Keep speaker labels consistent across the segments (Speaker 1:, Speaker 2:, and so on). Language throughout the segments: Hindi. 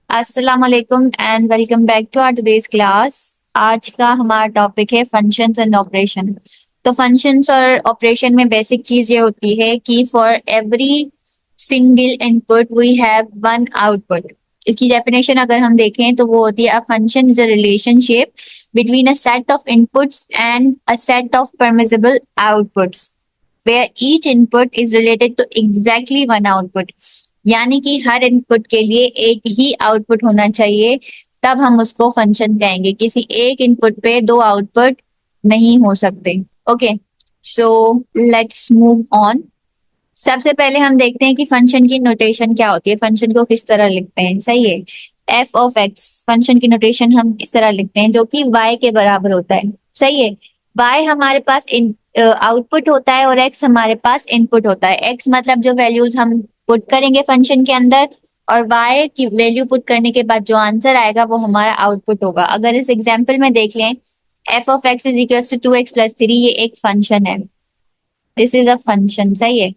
Speaker 1: अस्सलाम वालेकुम and welcome back to our today's class. आज का हमारा टॉपिक है फंक्शंस एंड ऑपरेशन। तो फंक्शंस और ऑपरेशन में बेसिक चीज ये होती है कि for every single input we have one output. इसकी डेफिनेशन अगर हम देखें तो वो होती है a function is a relationship between a set of inputs and a set of permissible outputs where each input is related to exactly one output। यानी कि हर इनपुट के लिए एक ही आउटपुट होना चाहिए, तब हम उसको फंक्शन कहेंगे। किसी एक इनपुट पे दो आउटपुट नहीं हो सकते। Okay, so let's move on. सबसे पहले हम देखते हैं कि फंक्शन की नोटेशन क्या होती है, फंक्शन को किस तरह लिखते हैं। सही है, एफ ऑफ एक्स फंक्शन की नोटेशन हम इस तरह लिखते हैं जो कि वाई के बराबर होता है। सही है, वाई हमारे पास आउटपुट होता है और एक्स हमारे पास इनपुट होता है। एक्स मतलब जो वैल्यूज हम पुट करेंगे फंक्शन के अंदर, और वाई की वैल्यू पुट करने के बाद जो आंसर आएगा वो हमारा आउटपुट होगा। अगर इस एग्जाम्पल में देख लें, f of x is equal to 2x+3, ये एक फंक्शन है। This is a function. सही है,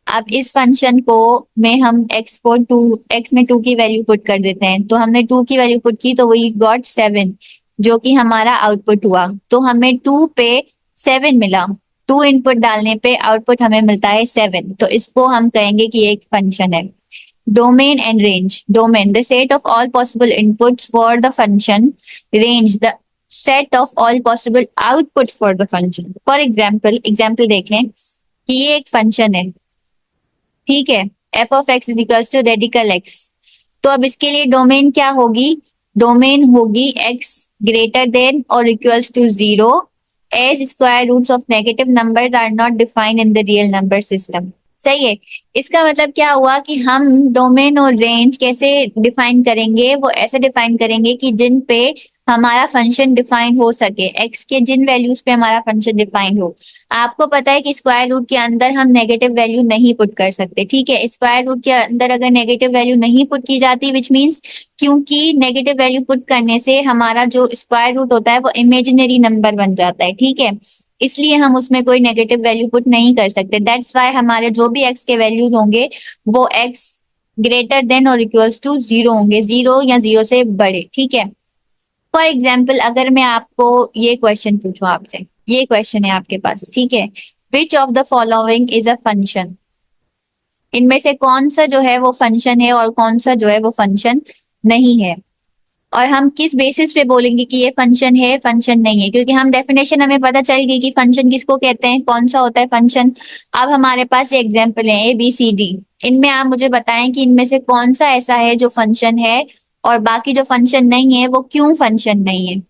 Speaker 1: अब इस फंक्शन को में हम x को 2, x में 2 की वैल्यू पुट कर देते हैं। तो हमने 2 की वैल्यू पुट की तो वी गॉट 7, जो कि हमारा आउटपुट हुआ। तो हमें 2 पे 7 मिला। 2 इनपुट डालने पे आउटपुट हमें मिलता है 7। तो इसको हम कहेंगे कि एक फंक्शन है। Domain and range. Domain the set of all possible inputs for the function. Range the set of all possible outputs for the function. For example example देख लें कि ये एक फंक्शन है, ठीक है। F of x is equals to radical x. तो अब इसके लिए डोमेन क्या होगी? डोमेन होगी एक्स ग्रेटर देन और equals to 0 as square roots of negative numbers are not defined in the real number system. सही है, इसका मतलब क्या हुआ कि हम डोमेन और रेंज कैसे डिफाइन करेंगे? वो ऐसे डिफाइन करेंगे कि जिन पे हमारा फंक्शन डिफाइन हो सके, एक्स के जिन वैल्यूज पे हमारा फंक्शन डिफाइन हो। आपको पता है कि स्क्वायर रूट के अंदर हम नेगेटिव वैल्यू नहीं पुट कर सकते, ठीक है। स्क्वायर रूट के अंदर अगर नेगेटिव वैल्यू नहीं पुट की जाती, विच मीन्स क्योंकि नेगेटिव वैल्यू पुट करने से हमारा जो स्क्वायर रूट होता है वो इमेजिनरी नंबर बन जाता है, ठीक है। इसलिए हम उसमें कोई नेगेटिव वैल्यू पुट नहीं कर सकते। दैट्स वाई हमारे जो भी एक्स के वैल्यूज होंगे वो एक्स ग्रेटर देन और इक्वल्स टू 0 होंगे, 0 या 0 से बड़े, ठीक है। फॉर एग्जाम्पल अगर मैं आपको ये क्वेश्चन पूछूं आपसे, ये क्वेश्चन है आपके पास, ठीक है। Which of the following is a function? इनमें से कौन सा जो है वो फंक्शन है और कौन सा जो है वो फंक्शन नहीं है? और हम किस बेसिस पे बोलेंगे कि ये फंक्शन है, फंक्शन नहीं है? क्योंकि हम डेफिनेशन हमें पता चल गई कि फंक्शन किसको कहते हैं, कौन सा होता है फंक्शन। अब हमारे पास ये एग्जाम्पल है ABCD। इनमें आप मुझे बताएं कि इनमें से कौन सा ऐसा है जो फंक्शन है और बाकी जो फंक्शन नहीं है वो क्यों फंक्शन नहीं है।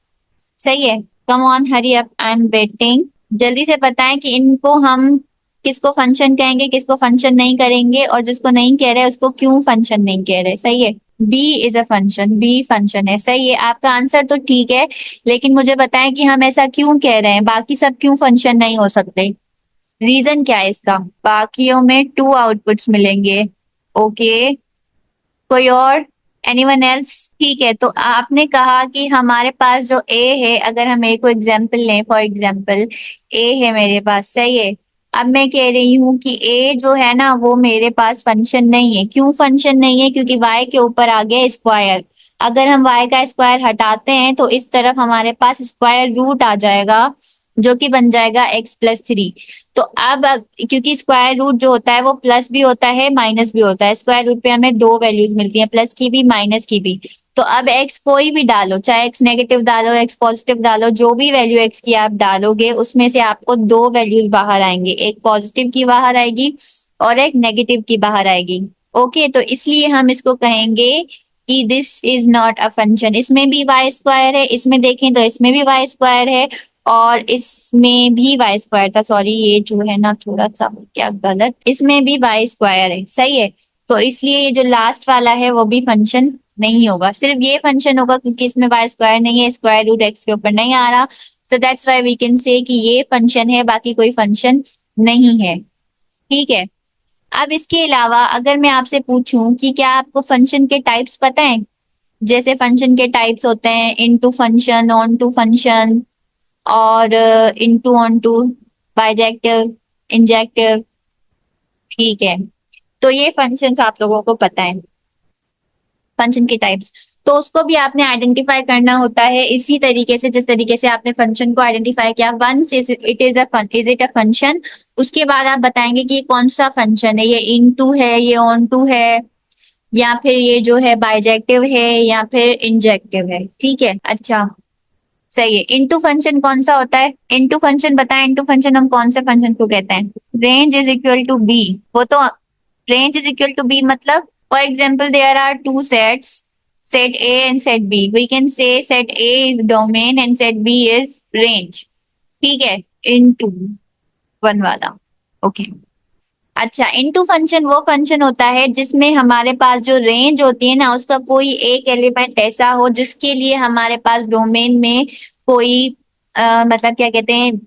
Speaker 1: सही है, come on hurry up, I am waiting. जल्दी से बताएं कि इनको हम किसको फंक्शन कहेंगे, किसको फंक्शन नहीं करेंगे, और जिसको नहीं कह रहे उसको क्यों फंक्शन नहीं कह रहे। सही है, b is a function, b function है। सही है, आपका आंसर तो ठीक है, लेकिन मुझे बताएं कि हम ऐसा क्यों कह रहे हैं, बाकी सब क्यों फंक्शन नहीं हो सकते? रीजन क्या है इसका? बाकियों में 2 आउटपुट्स मिलेंगे। ओके, कोई और? Anyone else? ठीक है, तो आपने कहा कि हमारे पास जो ए है, अगर हम ए को एग्जाम्पल लें, फॉर एग्जाम्पल ए है मेरे पास। सही है, अब मैं कह रही हूँ कि ए जो है ना वो मेरे पास फंक्शन नहीं है। क्यों फंक्शन नहीं है? क्योंकि वाई के ऊपर आ गया स्क्वायर। अगर हम वाई का स्क्वायर हटाते हैं तो इस तरफ हमारे पास स्क्वायर रूट आ जाएगा, जो कि बन जाएगा x+3। तो अब क्योंकि स्क्वायर रूट जो होता है वो प्लस भी होता है माइनस भी होता है। स्क्वायर रूट पे हमें दो वैल्यूज मिलती हैं, प्लस की भी माइनस की भी। तो अब x कोई भी डालो, चाहे x नेगेटिव डालो x पॉजिटिव डालो, जो भी वैल्यू x की आप डालोगे उसमें से आपको दो वैल्यूज बाहर आएंगे, एक पॉजिटिव की बाहर आएगी और एक नेगेटिव की बाहर आएगी। ओके, तो इसलिए हम इसको कहेंगे कि this is not a function. इसमें भी वाई स्क्वायर है, इसमें देखें तो इसमें भी वाई स्क्वायर है और इसमें भी वाई स्क्वायर था। सॉरी, ये जो है ना थोड़ा सा हो गया गलत, इसमें भी वाई स्क्वायर है। सही है, तो इसलिए ये जो लास्ट वाला है वो भी फंक्शन नहीं होगा, सिर्फ ये फंक्शन होगा क्योंकि इसमें वाई स्क्वायर नहीं है, स्क्वायर रूट एक्स के ऊपर नहीं आ रहा। So that's why we can say कि ये फंक्शन है, बाकी कोई फंक्शन नहीं है, ठीक है। अब इसके अलावा अगर मैं आपसे पूछूं कि क्या आपको फंक्शन के टाइप्स पता है? जैसे फंक्शन के टाइप्स होते हैं into function, onto function, और into onto, bijective, injective, ठीक है। तो ये फंक्शंस आप लोगों को पता है। फंक्शन के टाइप्स। तो उसको भी आपने आइडेंटिफाई करना होता है इसी तरीके से, जिस तरीके से आपने फंक्शन को आइडेंटिफाई किया। Once is is it a function, उसके बाद आप बताएंगे कि ये कौन सा फंक्शन है, ये इनटू है, ये ऑन टू है, या फिर ये जो है बाइजेक्टिव है, या फिर इंजेक्टिव है। ठीक है, अच्छा सही है। इनटू फंक्शन कौन सा होता है? इनटू फंक्शन बताएं, इनटू फंक्शन हम कौन से फंक्शन को कहते हैं? Range is equal to B. वो तो range is equal to B मतलब, for example there are two sets, set A and set B, we can say set A is domain and set B is range. ठीक है, इनटू वन वाला। ओके, अच्छा इनटू फंक्शन वो फंक्शन होता है जिसमें हमारे पास जो रेंज होती है ना, उसका कोई एक एलिमेंट ऐसा हो जिसके लिए हमारे पास डोमेन में कोई मतलब क्या कहते हैं,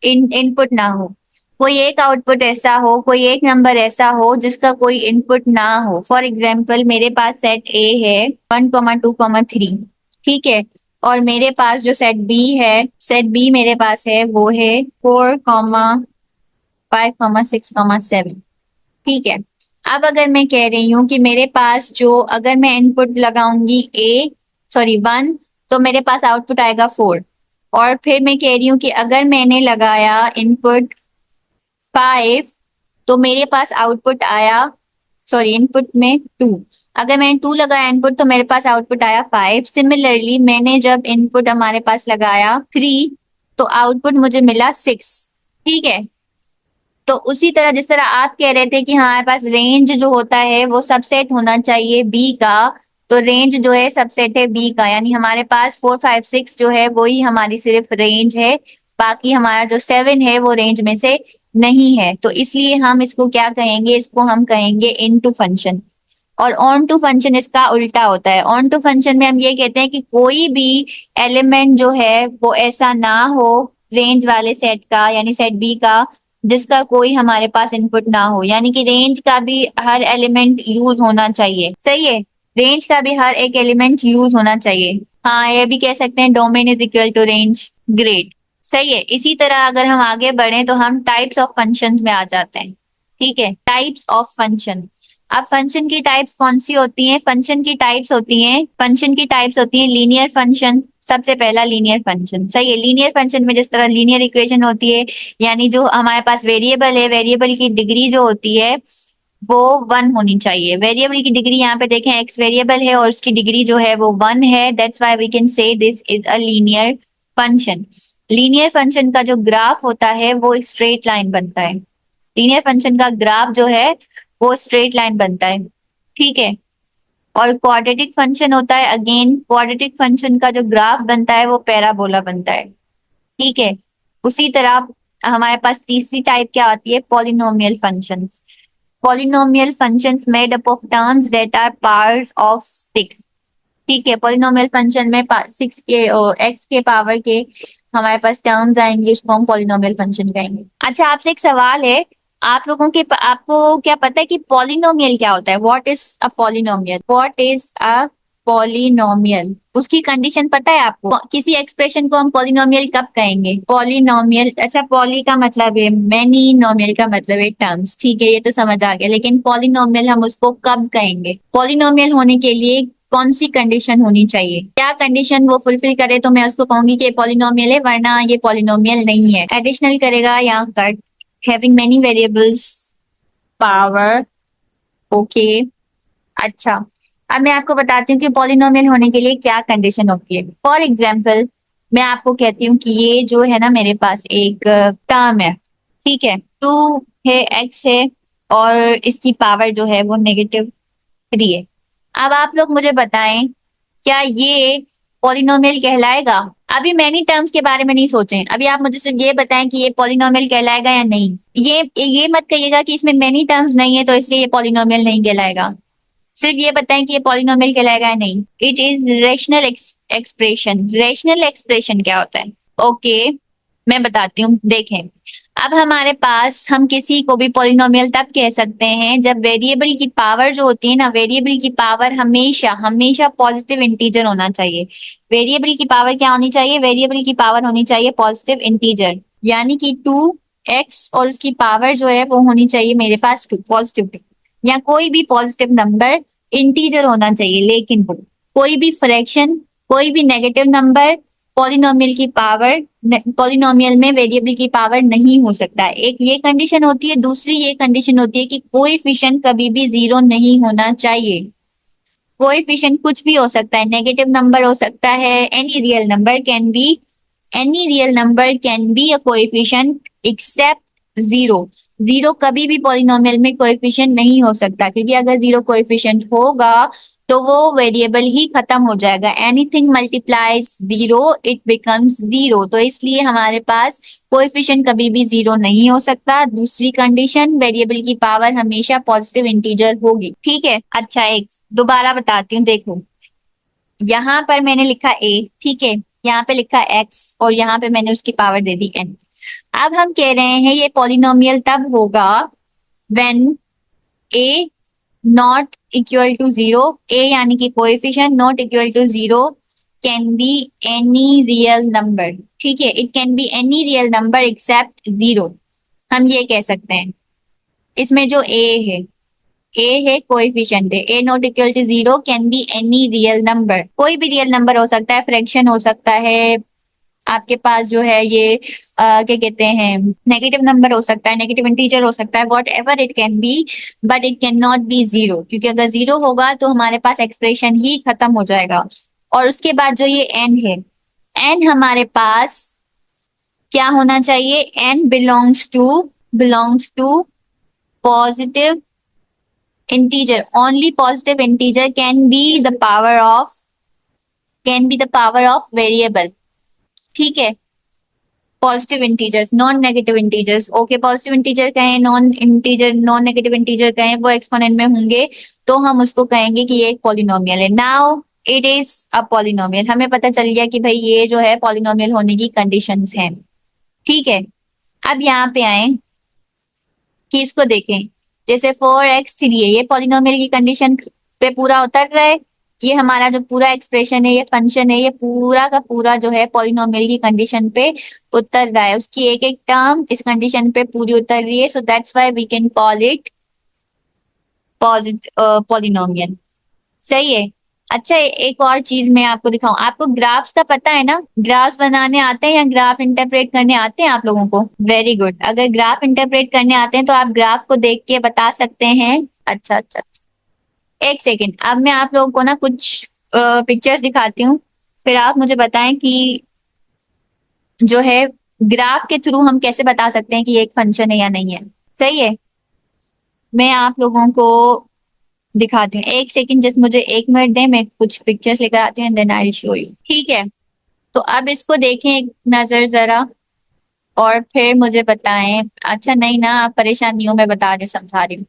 Speaker 1: इनपुट ना हो। कोई एक आउटपुट ऐसा हो, कोई एक नंबर ऐसा हो जिसका कोई इनपुट ना हो। फॉर एग्जाम्पल मेरे पास सेट ए है 1,2,3, ठीक है, और मेरे पास जो सेट बी है, सेट बी मेरे पास है वो है 4,5,6,7। ठीक है, अब अगर मैं कह रही हूँ कि मेरे पास जो, अगर मैं इनपुट लगाऊंगी ए, सॉरी 1, तो मेरे पास आउटपुट आएगा 4। और फिर मैं कह रही हूँ कि अगर मैंने लगाया इनपुट 5, तो मेरे पास आउटपुट आया, सॉरी इनपुट में 2, अगर मैंने 2 लगाया इनपुट तो मेरे पास आउटपुट आया 5। सिमिलरली मैंने जब इनपुट हमारे पास लगाया 3, तो आउटपुट मुझे मिला 6। ठीक है, तो उसी तरह जिस तरह आप कह रहे थे कि हमारे पास रेंज जो होता है वो सबसेट होना चाहिए बी का, तो रेंज जो है सबसेट है बी का, यानी हमारे पास 4, 5, 6 जो है वही हमारी सिर्फ रेंज है, बाकी हमारा जो 7 है वो रेंज में से नहीं है। तो इसलिए हम इसको क्या कहेंगे, इसको हम कहेंगे इनटू फंक्शन। और ऑन टू फंक्शन इसका उल्टा होता है। ऑन टू फंक्शन में हम ये कहते हैं कि कोई भी एलिमेंट जो है वो ऐसा ना हो रेंज वाले सेट का, यानी सेट बी का, जिसका कोई हमारे पास इनपुट ना हो। यानी कि रेंज का भी हर एलिमेंट यूज होना चाहिए। सही है, रेंज का भी हर एक एलिमेंट यूज होना चाहिए। हाँ, ये भी कह सकते हैं domain is equal to range. Great, सही है। इसी तरह अगर हम आगे बढ़े तो हम टाइप्स ऑफ फंक्शंस में आ जाते हैं। ठीक है, टाइप्स ऑफ फंक्शन। अब फंक्शन की टाइप्स कौन सी होती हैं? फंक्शन की टाइप्स होती हैं लीनियर फंक्शन। सबसे पहला लीनियर फंक्शन, सही है। लीनियर फंक्शन में जिस तरह लीनियर इक्वेशन होती है, यानी जो हमारे पास वेरिएबल है, वेरिएबल की डिग्री जो होती है वो 1 होनी चाहिए। वेरिएबल की डिग्री यहाँ पे देखें, एक्स वेरिएबल है और उसकी डिग्री जो है वो 1 है, that's why we can say this is a linear function. Linear function का जो ग्राफ होता है वो स्ट्रेट लाइन बनता है। लीनियर फंक्शन का ग्राफ जो है वो स्ट्रेट लाइन बनता है। ठीक है, और क्वाड्रेटिक फंक्शन होता है, अगेन क्वाड्रेटिक फंक्शन का जो ग्राफ बनता है वो पैराबोला बनता है। ठीक है, उसी तरह हमारे पास तीसरी टाइप क्या आती है? Polynomial functions. Polynomial functions made up of terms that are parts of 6। ठीक है, पॉलिनोमियल फंक्शन में 6 के एक्स के पावर के हमारे पास टर्म्स आएंगे, उसको हम पॉलिनोमियल फंक्शन कहेंगे। अच्छा, आपसे एक सवाल है, आप लोगों के, आपको क्या पता है कि पॉलिनोमियल क्या होता है? What is a polynomial? What is a polynomial? उसकी कंडीशन पता है आपको? किसी एक्सप्रेशन को हम पॉलिनोमियल कब कहेंगे? पॉलिनोमियल, अच्छा पॉली का मतलब है मैनी, नोमियल का मतलब है टर्म्स। ठीक है, ये तो समझ आ गया, लेकिन पॉलिनोमियल हम उसको कब कहेंगे? पॉलिनोमियल होने के लिए कौन सी कंडीशन होनी चाहिए? क्या कंडीशन वो फुलफिल करे तो मैं उसको कहूंगी कि पॉलिनोमियल है, वरना ये पॉलिनोमियल नहीं है। एडिशनल करेगा या cut, having many variables, power. Okay, अच्छा अब मैं आपको बताती हूँ कि पॉलिनोमियल होने के लिए क्या कंडीशन होती है। फॉर एग्जाम्पल मैं आपको कहती हूँ कि ये जो है ना मेरे पास एक टर्म है, ठीक है, 2 है, एक्स है, और इसकी पावर जो है वो -3 है। अब आप लोग मुझे बताएं, क्या ये पॉलिनोमियल कहलाएगा? अभी मैनी टर्म्स के बारे में नहीं सोचें, अभी आप मुझे सिर्फ ये बताएं कि ये पॉलिनोमियल कहलाएगा या नहीं। ये मत कहिएगा कि इसमें मैनी टर्म्स नहीं है तो इसलिए ये पॉलिनोमियल नहीं कहलाएगा। सिर्फ ये बताएं कि ये पॉलिनोमियल कहलाएगा या नहीं। It is rational expression. Rational expression क्या होता है? ओके, मैं बताती हूँ, देखें। अब हमारे पास, हम किसी को भी पॉलिनोमियल तब कह सकते हैं जब वेरिएबल की पावर जो होती है ना, वेरिएबल की पावर हमेशा हमेशा पॉजिटिव इंटीजर होना चाहिए। वेरिएबल की पावर क्या होनी चाहिए? वेरिएबल की पावर होनी चाहिए पॉजिटिव इंटीजर, यानी कि 2x और उसकी पावर जो है वो होनी चाहिए मेरे पास 2, पॉजिटिव, या कोई भी पॉजिटिव नंबर इंटीजर होना चाहिए, लेकिन वो कोई भी फ्रैक्शन, कोई भी नेगेटिव नंबर पॉलिनोमियल की पावर, पॉलिनोमियल में वेरिएबल की पावर नहीं हो सकता है। एक ये कंडीशन होती है, दूसरी ये कंडीशन होती है कि कोएफिशिएंट कभी भी जीरो नहीं होना चाहिए। कोएफिशिएंट कुछ भी हो सकता है, नेगेटिव नंबर हो सकता है, any real number can be, any real number can be a coefficient except zero. Zero कभी भी पॉलिनोमियल में कोएफिशिएंट नहीं हो सकता, क्योंकि अगर जीरो कोएफिशिएंट होगा तो वो वेरिएबल ही खत्म हो जाएगा। Anything multiplies zero it becomes zero, तो इसलिए हमारे पास कोएफिशिएंट कभी भी जीरो नहीं हो सकता। दूसरी कंडीशन, वेरिएबल की पावर हमेशा पॉजिटिव इंटीजर होगी। ठीक है, अच्छा एक दोबारा बताती हूँ, देखो यहाँ पर मैंने लिखा a, ठीक है, यहाँ पे लिखा x और यहाँ पे मैंने उसकी पावर दे दी n। अब हम कह रहे हैं ये पॉलिनोमियल तब होगा when a not equal to zero, a यानी कि coefficient not equal to zero can be any real number. ठीक है, it can be any real number except zero, हम ये कह सकते हैं। इसमें जो a है, ए है कोएफिशिएंट है, A not equal to zero can be any real number, कोई भी रियल नंबर हो सकता है, फ्रैक्शन हो सकता है, आपके पास जो है ये क्या कहते हैं, नेगेटिव नंबर हो सकता है, नेगेटिव इंटीजर हो सकता है, what ever it can B, but it can not be zero, क्योंकि अगर जीरो होगा तो हमारे पास एक्सप्रेशन ही खत्म हो जाएगा। और उसके बाद जो ये एन है, एन हमारे पास क्या होना चाहिए, n belongs to positive integer, only positive integer can be the power of variable। ठीक है, positive integers, non negative integers, okay, positive integer कहें, नॉन नेगेटिव इंटीजर कहें, वो एक्सपोनेंट में होंगे तो हम उसको कहेंगे कि ये एक पॉलिनोमियल है। Now it is a polynomial, हमें पता चल गया कि भाई ये जो है पॉलिनोमियल होने की कंडीशंस हैं। ठीक है, अब यहाँ पे आए कि इसको देखें, जैसे 4x3 है, ये पॉलिनोमियल की कंडीशन पे पूरा उतर रहा है। ये हमारा जो पूरा एक्सप्रेशन है, ये फंक्शन है, ये पूरा का पूरा जो है पॉलिनोमियल की कंडीशन पे उतर रहा है, उसकी एक एक टर्म इस कंडीशन पे पूरी उतर रही है, so that's why we can call it polynomial. सही है। अच्छा, एक और चीज मैं आपको दिखाऊं, आपको ग्राफ्स का पता है ना, ग्राफ्स बनाने आते हैं या ग्राफ इंटरप्रेट करने आते हैं आप लोगों को? वेरी गुड, अगर ग्राफ इंटरप्रेट करने आते हैं तो आप ग्राफ को देख के बता सकते हैं। अच्छा अच्छा अच्छा। एक सेकेंड, अब मैं आप लोगों को ना कुछ पिक्चर्स दिखाती हूँ, फिर आप मुझे बताएं कि जो है ग्राफ के थ्रू हम कैसे बता सकते हैं कि ये एक फंक्शन है या नहीं है। सही है, मैं आप लोगों को दिखाती हूँ, एक सेकंड, जस्ट मुझे 1 मिनट दें, मैं कुछ पिक्चर्स लेकर आती हूँ and then I will show you. ठीक है, तो अब इसको देखें एक नजर जरा और फिर मुझे बताएं। अच्छा नहीं ना, आप परेशान नहीं हो, मैं बता रही हूँ, समझा रही हूँ।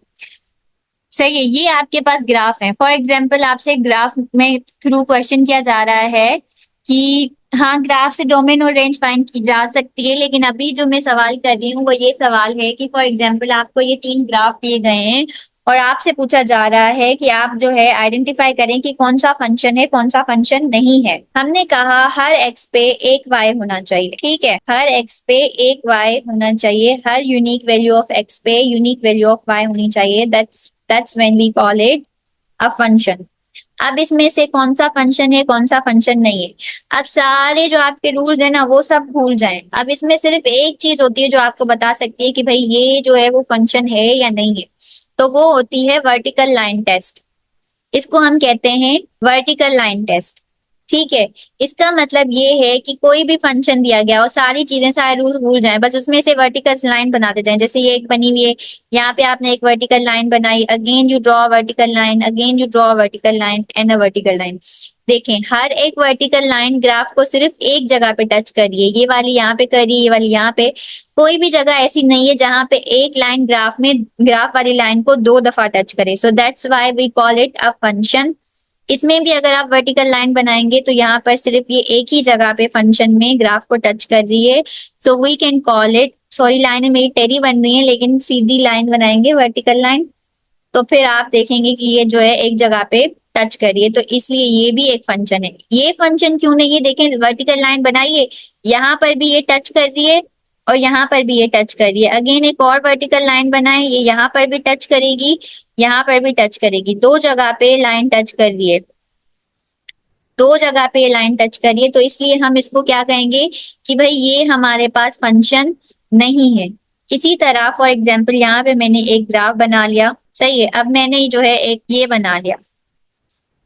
Speaker 1: सही है, ये आपके पास ग्राफ है, फॉर एग्जाम्पल आपसे ग्राफ में थ्रू क्वेश्चन किया जा रहा है कि हाँ ग्राफ से डोमेन और रेंज फाइंड की जा सकती है, लेकिन अभी जो मैं सवाल कर रही हूँ वो ये सवाल है कि फॉर एग्जाम्पल आपको ये 3 ग्राफ दिए गए हैं और आपसे पूछा जा रहा है कि आप जो है आइडेंटिफाई करें कि कौन सा फंक्शन है, कौन सा फंक्शन नहीं है। हमने कहा हर एक्स पे एक वाई होना चाहिए। ठीक है, हर एक्स पे एक वाई होना चाहिए, हर यूनिक वैल्यू ऑफ एक्स पे यूनिक वैल्यू ऑफ वाई होनी चाहिए, that's when we call it a function. अब इसमें से कौन सा फंक्शन है, कौन सा फंक्शन नहीं है, अब सारे जो आपके रूल्स है ना वो सब भूल जाएं। अब इसमें सिर्फ एक चीज होती है जो आपको बता सकती है कि भाई ये जो है वो फंक्शन है या नहीं है, तो वो होती है वर्टिकल लाइन टेस्ट। इसको हम कहते हैं वर्टिकल लाइन टेस्ट। ठीक है, इसका मतलब ये है कि कोई भी फंक्शन दिया गया और सारी चीजें, सारे रूल भूल जाएं, बस उसमें से वर्टिकल लाइन बनाते जाएं। जैसे ये एक बनी हुई है, यहाँ पे आपने एक वर्टिकल लाइन बनाई, again you draw vertical line, again you draw vertical line and a vertical line. देखें, हर एक वर्टिकल लाइन ग्राफ को सिर्फ एक जगह पे टच करिए, ये वाली यहाँ पे करिए, ये वाली यहाँ पे, कोई भी जगह ऐसी नहीं है जहां पे एक लाइन ग्राफ में ग्राफ वाली लाइन को 2 दफा टच करे, so that's why we call it a function. इसमें भी अगर आप वर्टिकल लाइन बनाएंगे तो यहाँ पर सिर्फ ये एक ही जगह पे फंक्शन में ग्राफ को टच कर रही है, so we can call it, sorry लाइनें मेरी टेढ़ी बन रही है लेकिन सीधी लाइन बनाएंगे वर्टिकल लाइन, तो फिर आप देखेंगे कि ये जो है एक जगह पे टच करिए, तो इसलिए ये भी एक फंक्शन है। ये फंक्शन क्यों नहीं है, देखें वर्टिकल लाइन बनाइए, यहाँ पर भी ये टच कर रही है और यहाँ पर भी ये टच कर रही है। अगेन एक और वर्टिकल लाइन बनाए, ये यहाँ पर भी टच करेगी, यहाँ पर भी टच करेगी, दो जगह पे लाइन टच कर रही है, दो जगह पे लाइन टच कर रही है, तो इसलिए हम इसको क्या कहेंगे कि भाई ये हमारे पास फंक्शन नहीं है। इसी तरह फॉर एग्जाम्पल यहाँ पे मैंने एक ग्राफ बना लिया, सही है। अब मैंने जो है एक ये बना लिया,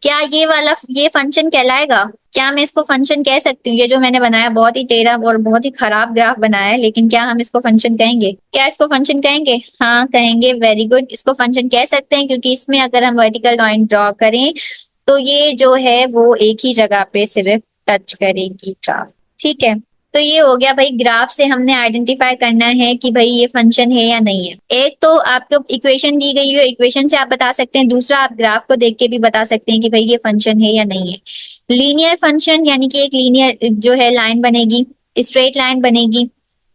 Speaker 1: क्या ये वाला ये फंक्शन कहलाएगा? क्या मैं इसको फंक्शन कह सकती हूँ? ये जो मैंने बनाया बहुत ही टेढ़ा और बहुत ही खराब ग्राफ बनाया है, लेकिन क्या हम इसको फंक्शन कहेंगे? क्या इसको फंक्शन कहेंगे? हाँ कहेंगे, वेरी गुड, इसको फंक्शन कह सकते हैं, क्योंकि इसमें अगर हम वर्टिकल लाइन ड्रॉ करें तो ये जो है वो एक ही जगह पे सिर्फ टच करेगी ग्राफ। ठीक है, तो ये हो गया भाई, ग्राफ से हमने आइडेंटिफाई करना है कि भाई ये फंक्शन है या नहीं है। एक तो आपको इक्वेशन दी गई है, इक्वेशन से आप बता सकते हैं, दूसरा आप ग्राफ को देख के भी बता सकते हैं कि भाई ये फंक्शन है या नहीं है। लीनियर फंक्शन यानी कि एक लीनियर जो है लाइन बनेगी, स्ट्रेट लाइन बनेगी,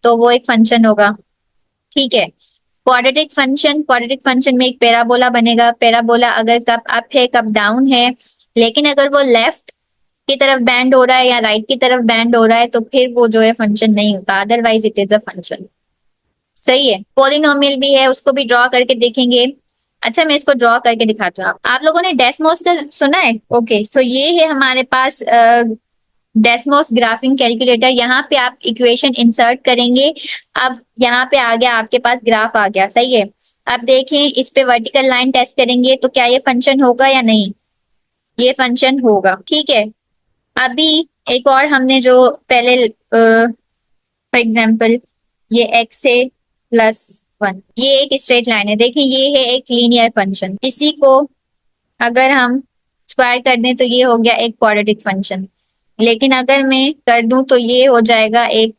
Speaker 1: तो वो एक फंक्शन होगा। ठीक है, क्वाड्रेटिक फंक्शन में एक पैराबोला बनेगा, पैराबोला अगर कब अप है कब डाउन है, लेकिन अगर वो लेफ्ट की तरफ बैंड हो रहा है या राइट की तरफ बैंड हो रहा है तो फिर वो जो है फंक्शन नहीं होता, otherwise it is a function. सही है। पॉलिनोमियल भी है, उसको भी ड्रॉ करके देखेंगे। अच्छा मैं इसको ड्रॉ करके दिखाती हूँ। आप लोगों ने डेस्मोस का सुना है? ओके, सो ये है हमारे पास डेस्मोस ग्राफिंग कैलकुलेटर। यहाँ पे आप इक्वेशन इंसर्ट करेंगे, अब यहाँ पे आ गया आपके पास ग्राफ आ गया, सही है। अब देखें, इस पे वर्टिकल लाइन टेस्ट करेंगे तो क्या ये फंक्शन होगा या नहीं? ये फंक्शन होगा। ठीक है, अभी एक और हमने जो पहले फॉर एग्जाम्पल ये एक्स है प्लस वन, ये एक स्ट्रेट लाइन है, देखें ये है एक लीनियर फंक्शन, इसी को अगर हम स्क्वायर कर दें तो ये हो गया एक क्वाड्रेटिक फंक्शन, लेकिन अगर मैं कर दूं तो ये हो जाएगा एक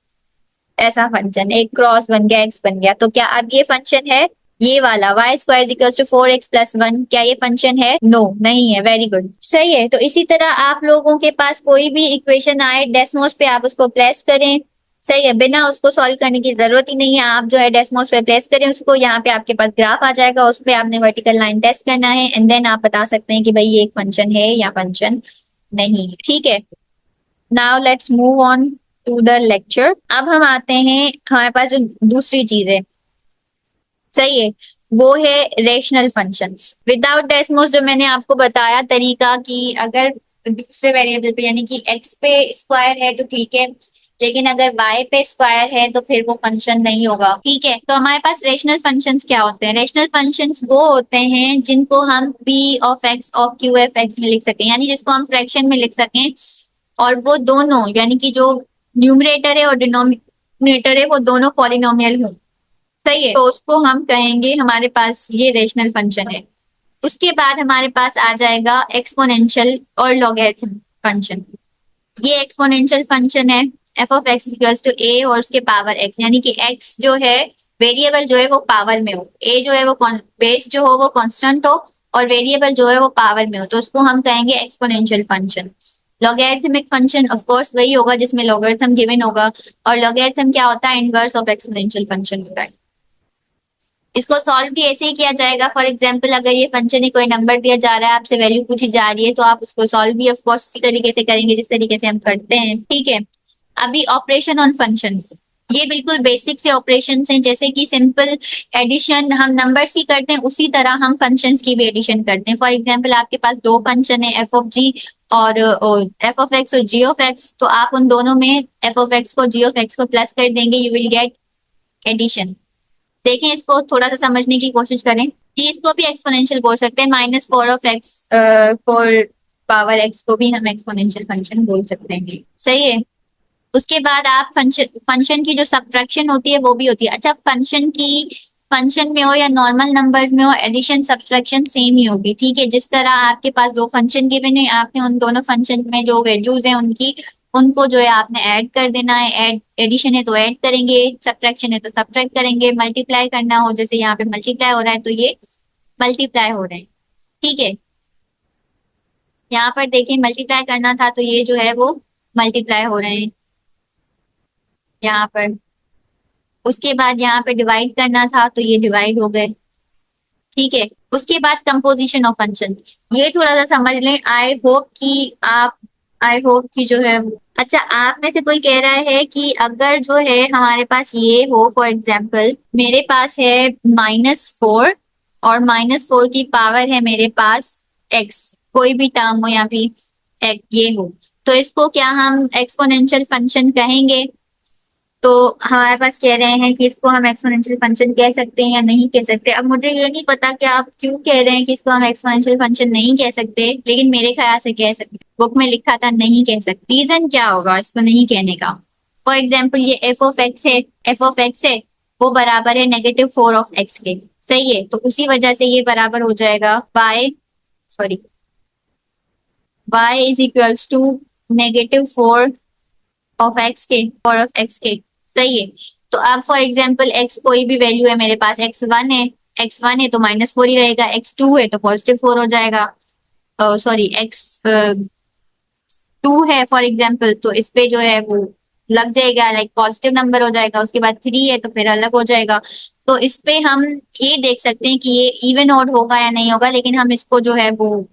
Speaker 1: ऐसा फंक्शन, एक क्रॉस बन गया, एक्स बन गया। तो क्या अब ये फंक्शन है? ये वाला y square equals to 4x plus one, क्या ये फंक्शन है? नो नहीं है। वेरी गुड, सही है। तो इसी तरह आप लोगों के पास कोई भी इक्वेशन आए डेस्मोस पे, आप उसको प्लेस करें, सही है, बिना उसको सॉल्व करने की जरूरत ही नहीं है। आप जो है डेस्मोस पे प्लेस करें उसको, यहाँ पे आपके पास ग्राफ आ जाएगा, उस पे आपने वर्टिकल लाइन टेस्ट करना है, एंड देन आप बता सकते हैं कि भाई ये एक फंक्शन है या फंक्शन नहीं है। ठीक है, now let's move on to the lecture. अब हम आते हैं, हमारे पास जो दूसरी चीज है, सही है, वो है रेशनल फंक्शंस विदाउट डेसिमल्स। जो मैंने आपको बताया तरीका कि अगर दूसरे वेरिएबल पे यानी कि एक्स पे स्क्वायर है तो ठीक है, लेकिन अगर वाई पे स्क्वायर है तो फिर वो फंक्शन नहीं होगा। ठीक है, तो हमारे पास रेशनल फंक्शंस क्या होते हैं? रेशनल फंक्शंस वो होते हैं जिनको हम P of x of Q F x में लिख सकें, यानी जिसको हम फ्रैक्शन में लिख सकें, और वो दोनों यानी कि जो न्यूमरेटर है और डिनोमिनेटर है वो दोनों पॉलिनोमियल हों, सही है, तो उसको हम कहेंगे हमारे पास ये रेशनल फंक्शन है। उसके बाद हमारे पास आ जाएगा एक्सपोनेंशियल और लॉगरिथम फंक्शन। ये एक्सपोनेंशियल फंक्शन है, F of X equals to A और उसके पावर एक्स, यानी कि एक्स जो है वेरिएबल जो है वो पावर में हो, ए जो है वो बेस जो हो वो कांस्टेंट हो, और वेरिएबल जो है वो पावर में हो, तो उसको हम कहेंगे exponential function. Logarithmic function of course वही होगा जिसमें लॉगरिथम गिवन होगा, और लॉगरिथम क्या होता है? इनवर्स ऑफ एक्सपोनेंशियल फंक्शन होता है। इसको सॉल्व भी ऐसे ही किया जाएगा। फॉर एग्जाम्पल अगर ये फंक्शन ही कोई नंबर दिया जा रहा है, आपसे वैल्यू पूछी जा रही है, तो आप उसको सॉल्व भी ऑफ कोर्स इसी तरीके से करेंगे जिस तरीके से हम करते हैं। ठीक है, अभी ऑपरेशन ऑन फंक्शंस, ये बिल्कुल बेसिक से ऑपरेशंस हैं, जैसे कि सिंपल एडिशन हम नंबर्स की करते हैं उसी तरह हम फंक्शंस की भी एडिशन करते हैं। फॉर एग्जाम्पल आपके पास दो फंक्शन है, एफ ऑफ जी और एफ ऑफ एक्स और जी ऑफ एक्स, तो आप उन दोनों में एफ ऑफ एक्स को जी ऑफ एक्स को प्लस कर देंगे, यू विल गेट एडिशन। देखें, इसको थोड़ा सा समझने की कोशिश करें कि इसको भी एक्सपोनेंशियल बोल सकते हैं, minus four of x four power x को भी हम एक्सपोनेंशियल फंक्शन बोल सकते हैं, सही है। उसके बाद आप फंक्शन की जो सब्ट्रैक्शन होती है वो भी होती है। अच्छा, फंक्शन में हो या नॉर्मल नंबर्स में हो, एडिशन सब्ट्रैक्शन सेम ही होगी। ठीक है, जिस तरह आपके पास दो फंक्शन गिवन है, आपने उन दोनों फंक्शन में जो वैल्यूज हैं उनकी उनको जो है आपने ऐड कर देना है। ऐड एडिशन है तो ऐड करेंगे, सब्ट्रैक्शन है तो सब्ट्रैक्ट करेंगे, मल्टीप्लाई करना हो जैसे यहाँ पे मल्टीप्लाई हो रहा है तो ये मल्टीप्लाई हो रहे हैं। ठीक है, यहाँ पर देखें मल्टीप्लाई करना था तो ये जो है वो मल्टीप्लाई हो रहे हैं यहाँ पर। उसके बाद यहाँ पे डिवाइड करना था तो ये डिवाइड हो गए। ठीक है, उसके बाद कंपोजिशन ऑफ फंक्शन, ये थोड़ा सा समझ लें। आई होप कि आई होप कि जो है अच्छा, आप में से कोई कह रहा है कि अगर जो है हमारे पास ये हो, फॉर एग्जाम्पल मेरे पास है -4 और -4 की पावर है मेरे पास x, कोई भी टर्म हो या फिर ये हो, तो इसको क्या हम एक्सपोनेंशियल फंक्शन कहेंगे? तो हमारे पास कह रहे हैं कि इसको हम एक्सपोनेंशियल फंक्शन कह सकते हैं या नहीं कह सकते। अब मुझे ये नहीं पता कि आप क्यों कह रहे हैं कि इसको हम एक्सपोनेंशियल फंक्शन नहीं कह सकते, लेकिन मेरे ख्याल से कह सकते। बुक में लिखा था नहीं कह सकते। रीजन क्या होगा इसको नहीं कहने का? फॉर एग्जाम्पल ये एफ ऑफ एक्स है, वो बराबर है -4 ऑफ x के। सही है, तो उसी वजह से ये बराबर हो जाएगा y is equals to -4 of x के। सही है, तो अब फॉर एग्जाम्पल x कोई भी वैल्यू है मेरे पास, x1 है तो -4 ही रहेगा, x2 है तो +4 हो जाएगा। सॉरी, x2 है फॉर एग्जाम्पल, तो इस पे जो है वो लग जाएगा, लाइक पॉजिटिव नंबर हो जाएगा। उसके बाद 3 है तो फिर अलग हो जाएगा। तो इस पे हम ये देख सकते हैं कि ये इवन ऑड होगा या नहीं होगा, लेकिन हम इसको जो है वो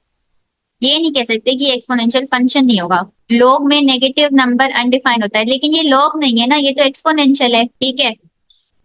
Speaker 1: ये नहीं कह सकते कि एक्सपोनेंशियल फंक्शन नहीं होगा। लॉग में नेगेटिव नंबर अनडिफाइंड होता है, लेकिन ये लॉग नहीं है ना, ये तो एक्सपोनेंशियल है। ठीक है,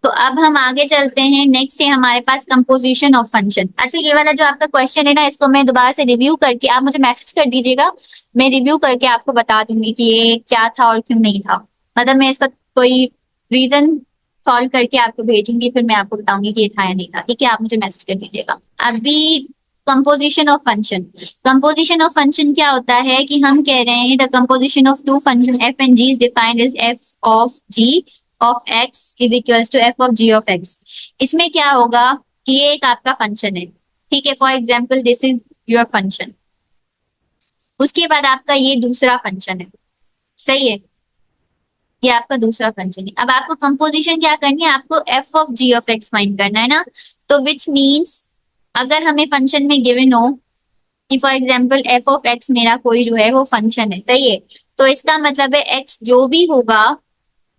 Speaker 1: तो अब हम आगे चलते हैं। नेक्स्ट है हमारे पास कंपोजिशन ऑफ फंक्शन। अच्छा, ये वाला जो आपका क्वेश्चन है ना, इसको मैं दोबारा से रिव्यू करके, आप मुझे मैसेज कर दीजिएगा, मैं रिव्यू करके आपको बता दूंगी कि ये क्या था और क्यों नहीं था। मतलब मैं इसका कोई रीजन सॉल्व करके आपको भेजूंगी, फिर मैं आपको बताऊंगी कि ये था या नहीं था। ठीक है, आप मुझे मैसेज कर दीजिएगा। अभी composition of function. Composition of function क्या होता है कि हम कह रहे हैं the composition of two function f and g is defined as f of g of x is equals to f of g of x। इसमें क्या होगा कि ये एक आपका फंक्शन है। ठीक है, for example this is your function, उसके बाद आपका ये दूसरा फंक्शन है। सही है, ये आपका दूसरा फंक्शन है। अब आपको कंपोजिशन क्या करनी है, आपको f of g of x find करना है ना। तो विच मीन्स अगर हमें फंक्शन में गिवन हो कि for example F of x मेरा कोई जो है वो फंक्शन है, सही है, तो इसका मतलब है एक्स जो भी होगा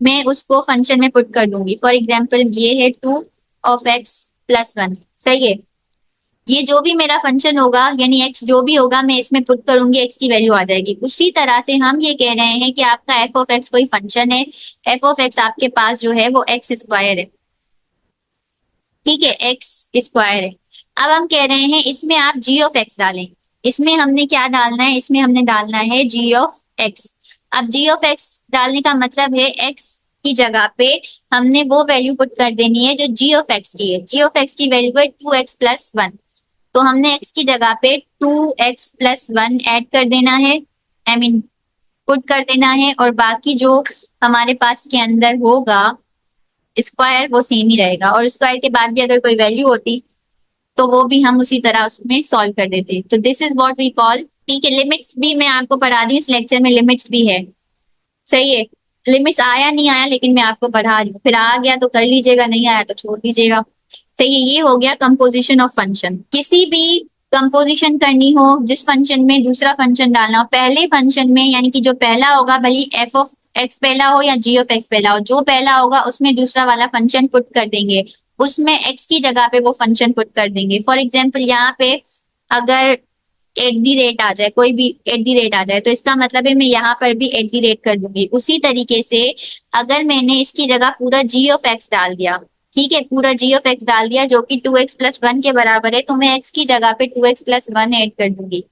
Speaker 1: मैं उसको फंक्शन में पुट कर दूंगी। फॉर एग्जाम्पल ये है 2 of x + 1। सही है, ये जो भी मेरा फंक्शन होगा यानी x जो भी होगा मैं इसमें पुट करूंगी, x की वैल्यू आ जाएगी। उसी तरह से हम ये कह रहे हैं कि आपका एफ ऑफ एक्स कोई फंक्शन है, एफ ऑफ एक्स आपके पास जो है वो x² है। ठीक है, x² है। अब हम कह रहे हैं इसमें आप g ऑफ एक्स डालें। इसमें हमने क्या डालना है, इसमें हमने डालना है g ऑफ एक्स। अब g ऑफ एक्स डालने का मतलब है x की जगह पे हमने वो वैल्यू पुट कर देनी है जो g ऑफ एक्स की है। g ऑफ एक्स की वैल्यू है 2x + 1, तो हमने x की जगह पे 2x + 1 ऐड कर देना है, आई मीन पुट कर देना है, और बाकी जो हमारे पास के अंदर होगा स्क्वायर वो सेम ही रहेगा, और स्क्वायर के बाद भी अगर कोई वैल्यू होती तो वो भी हम उसी तरह उसमें सॉल्व कर देते। तो this is what we call. ठीक है, लिमिट्स भी मैं आपको पढ़ा दी हूँ इस लेक्चर में, लिमिट्स भी है। सही है, लिमिट्स आया नहीं आया लेकिन मैं आपको पढ़ा रही हूँ, फिर आ गया तो कर लीजिएगा, नहीं आया तो छोड़ दीजिएगा। सही है, ये हो गया कंपोजिशन ऑफ फंक्शन। किसी भी कंपोजिशन करनी हो जिस फंक्शन में दूसरा फंक्शन डालना हो, पहले फंक्शन में यानी कि जो पहला होगा भले एफ ऑफ एक्स पहला हो या जी ऑफ एक्स पहला हो, जो पहला होगा उसमें दूसरा वाला फंक्शन पुट कर देंगे, उसमें एक्स की जगह पे वो फंक्शन पुट कर देंगे। फॉर एग्जाम्पल यहाँ पे अगर @ आ जाए, कोई भी @ आ जाए, तो इसका मतलब है मैं यहाँ पर भी @ कर दूंगी। उसी तरीके से अगर मैंने इसकी जगह पूरा g ऑफ x डाल दिया, ठीक है, पूरा g ऑफ x डाल दिया जो कि 2x + 1 के बराबर है, तो मैं x की जगह पे 2x + 1 ऐड कर दूंगी।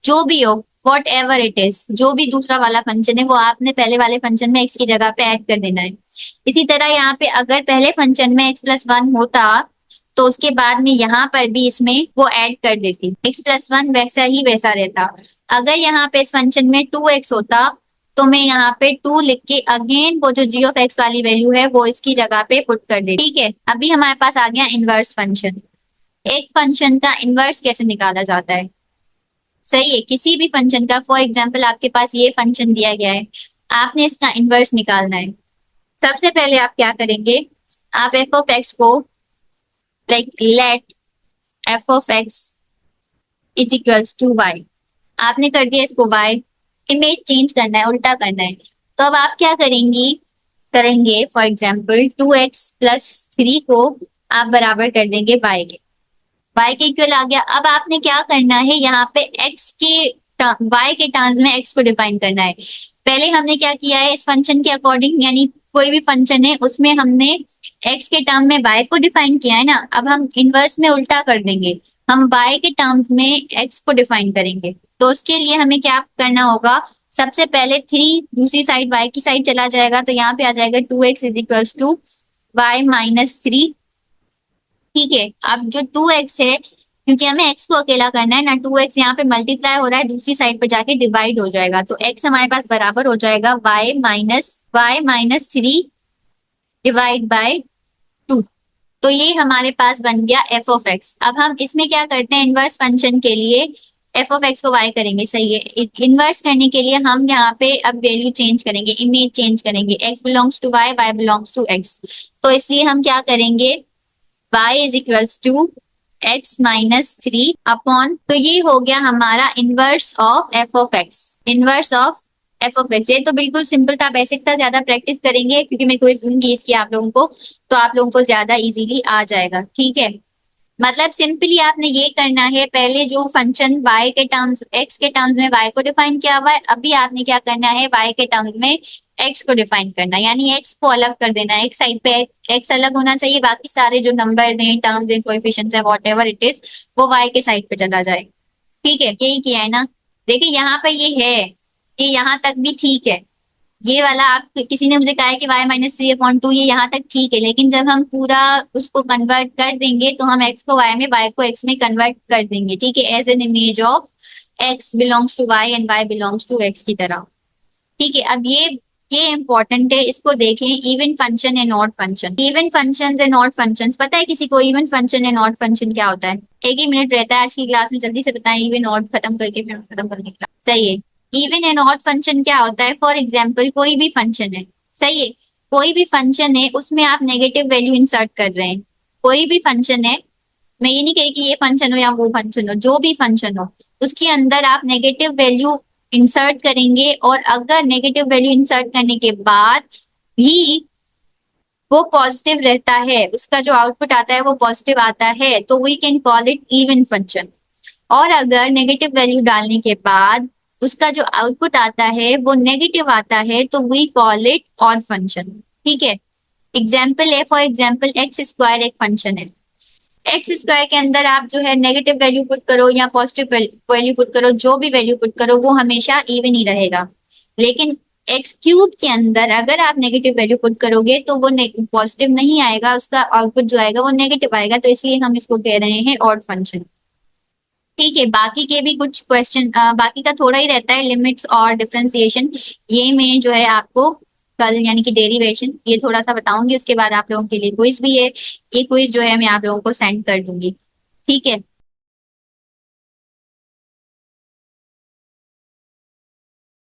Speaker 1: जो भी हो, वॉट एवर इट इज, जो भी दूसरा वाला फंक्शन है वो आपने पहले वाले फंक्शन में x की जगह पे ऐड कर देना है। इसी तरह यहाँ पे अगर पहले फंक्शन में x + 1 होता तो उसके बाद में यहाँ पर भी इसमें वो ऐड कर देती, x + 1 वैसा ही वैसा रहता। अगर यहाँ पे इस फंक्शन में 2x होता तो मैं यहाँ पे 2 लिख के अगेन वो जो g ऑफ x वाली वैल्यू है वो इसकी जगह पे पुट कर दे। ठीक है, अभी हमारे पास आ गया इनवर्स फंक्शन। एक फंक्शन का इनवर्स कैसे निकाला जाता है? सही है, किसी भी फंक्शन का, फॉर एग्जाम्पल आपके पास ये फंक्शन दिया गया है, आपने इसका इनवर्स निकालना है। सबसे पहले आप क्या करेंगे, आप एफ ऑफ एक्स को like let f of x is equals to y, आपने कर दिया इसको वाई, इमेज चेंज करना है, उल्टा करना है। तो अब आप क्या करेंगे फॉर एग्जाम्पल 2x + 3 को आप बराबर कर देंगे y के, y के इक्वल आ गया। अब आपने क्या करना है, यहाँ पे x के y के टर्म्स में x को डिफाइन करना है। पहले हमने क्या किया है, इस फंक्शन के अकॉर्डिंग, यानी कोई भी फंक्शन है उसमें हमने x के टर्म में y को डिफाइन किया है ना, अब हम इनवर्स में उल्टा कर देंगे, हम y के टर्म्स में x को डिफाइन करेंगे। तो उसके लिए हमें क्या करना होगा, सबसे पहले 3 दूसरी साइड y की साइड चला जाएगा, तो यहाँ पे आ जाएगा 2x is equals to y-3। ठीक है, अब जो 2x है, क्योंकि हमें x को अकेला करना है ना, 2x यहाँ पे मल्टीप्लाई हो रहा है, दूसरी साइड पे जाके डिवाइड हो जाएगा, तो x हमारे पास बराबर हो जाएगा y-3 डिवाइड बाय 2। तो ये हमारे पास बन गया f ऑफ x। अब हम इसमें क्या करते हैं, इनवर्स फंक्शन के लिए f ऑफ x को y करेंगे, सही है। इनवर्स करने के लिए हम यहाँ पे अब वैल्यू चेंज करेंगे, इमेज चेंज करेंगे, x belongs to y, y belongs to x। तो इसलिए हम क्या करेंगे, y is equals to x-3 upon, तो ये हो गया हमारा inverse of f of x, inverse of f of x। ये तो बिल्कुल सिंपल था, बेसिक था, ज्यादा प्रैक्टिस करेंगे क्योंकि मैं क्विज दूंगी इसकी आप लोगों को, तो आप लोगों को ज्यादा इजीली आ जाएगा। ठीक है, मतलब सिंपली आपने ये करना है, पहले जो फंक्शन y के टर्म्स, x के टर्म्स में y को डिफाइन किया हुआ है, अभी आपने क्या करना है, y के टर्म्स में x को डिफाइन करना है, यानी x को अलग कर देना है, एक साइड पे x अलग होना चाहिए, बाकी सारे जो नंबर हैं, टर्म्स हैं, कोएफिशिएंट्स है, व्हाटएवर इट इज, वो y के साइड पे चला जाए। ठीक है, यही किया है ना। देखिए यहाँ पे ये है, ये यहाँ तक भी ठीक है, ये वाला आप, किसी ने मुझे कहा है कि y-3/2, ये यहाँ तक ठीक है, लेकिन जब हम पूरा उसको कन्वर्ट कर देंगे तो हम x को y में, y को x में कन्वर्ट कर देंगे। ठीक है, as an image of x belongs to y and y belongs to x की तरह। ठीक है, अब ये इंपॉर्टेंट है, इसको देख लें, even function and odd function. Even function and odd function, पता है किसी को even function and odd function क्या होता है? एक ही मिनट रहता है आज की क्लास में, जल्दी से बताएं, इवन ऑड खत्म करके फिर खत्म करेंगे क्लास। सही है, इवन एंड ऑड फंक्शन क्या होता है, फॉर एग्जाम्पल कोई भी फंक्शन है, सही है, कोई भी फंक्शन है उसमें आप नेगेटिव वैल्यू इंसर्ट कर रहे हैं, कोई भी फंक्शन है, मैं ये नहीं कही कि ये फंक्शन हो या वो फंक्शन हो, जो भी फंक्शन हो उसके अंदर आप नेगेटिव वैल्यू इंसर्ट करेंगे, और अगर नेगेटिव वैल्यू इंसर्ट करने के बाद भी वो पॉजिटिव रहता है, उसका जो आउटपुट आता है वो पॉजिटिव आता है, तो we can call it even function. और अगर नेगेटिव वैल्यू डालने के बाद उसका जो आउटपुट आता है वो नेगेटिव आता है, तो we call it odd function. ठीक है, एग्जाम्पल है, फॉर एग्जाम्पल x² एक फंक्शन है, x² के अंदर आप जो है नेगेटिव वैल्यू पुट करो या पॉजिटिव वैल्यू पुट करो, जो भी वैल्यू पुट करो वो हमेशा इवन ही रहेगा। लेकिन x³ के अंदर अगर आप नेगेटिव वैल्यू पुट करोगे तो वो पॉजिटिव नहीं आएगा, उसका आउटपुट जो आएगा वो नेगेटिव आएगा, तो इसलिए हम इसको कह रहे हैं ऑड फंक्शन। ठीक है, बाकी के भी कुछ क्वेश्चन, बाकी का थोड़ा ही रहता है, लिमिट्स और डिफरेंशिएशन, ये मैं जो है आपको कल, यानी कि डेरिवेशन, ये थोड़ा सा बताऊंगी, उसके बाद आप लोगों के लिए क्विज भी है, ये क्विज जो है मैं आप लोगों को सेंड कर दूंगी। ठीक है।